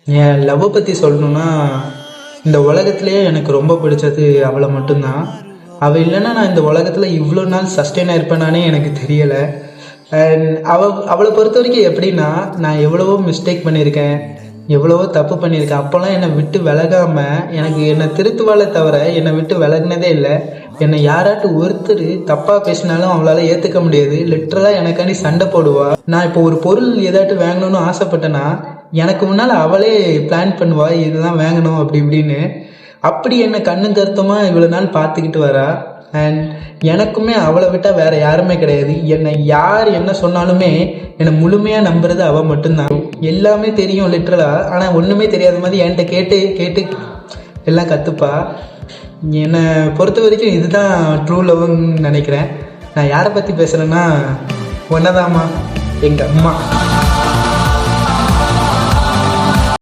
என் லவ்வை பற்றி சொல்லணுன்னா, இந்த உலகத்துலேயே எனக்கு ரொம்ப பிடிச்சது அவளை மட்டும்தான். அவள் இல்லைன்னா நான் இந்த உலகத்தில் இவ்வளோ நாள் சஸ்டெயின் ஆயிருப்பேனானே எனக்கு தெரியலை. அண்ட் அவளை பொறுத்த வரைக்கும் எப்படின்னா, நான் எவ்வளவோ மிஸ்டேக் பண்ணியிருக்கேன், எவ்வளவோ தப்பு பண்ணியிருக்கேன். அப்போல்லாம் என்னை விட்டு விலகாமல் எனக்கு என்னை திருத்துவாளே தவிர என்னை விட்டு விலகினதே இல்லை. என்னை யாராட்டும் ஒருத்தர் தப்பாக பேசினாலும் அவளால் ஏற்றுக்க முடியாது. லிட்ரலாக எனக்காண்டி சண்டை போடுவா. நான் இப்போ ஒரு பொருள் ஏதாட்டும் வாங்கணும்னு ஆசைப்பட்டேன்னா எனக்கு முன்னால் அவளே பிளான் பண்ணுவா, இதுதான் வாங்கணும் அப்படி இப்படின்னு. அப்படி என்னை கண்ணும் கருத்துமாக இவ்வளோ நாள் பார்த்துக்கிட்டு வரா. அண்ட் எனக்குமே அவளை விட்டால் வேற யாருமே கிடையாது. என்னை யார் என்ன சொன்னாலுமே என்னை முழுமையாக நம்புறது அவள் மட்டும்தான். எல்லாமே தெரியும் லிட்ரலாக, ஆனால் ஒன்றுமே தெரியாத மாதிரி என்கிட்ட கேட்டு கேட்டு எல்லாம் கற்றுப்பா. என்னை பொறுத்த வரைக்கும் இதுதான் ட்ரூ லவ்னு நினைக்கிறேன். நான் யாரை பற்றி பேசுகிறேன்னா, ஒன்னதாம்மா, எங்கள் அம்மா.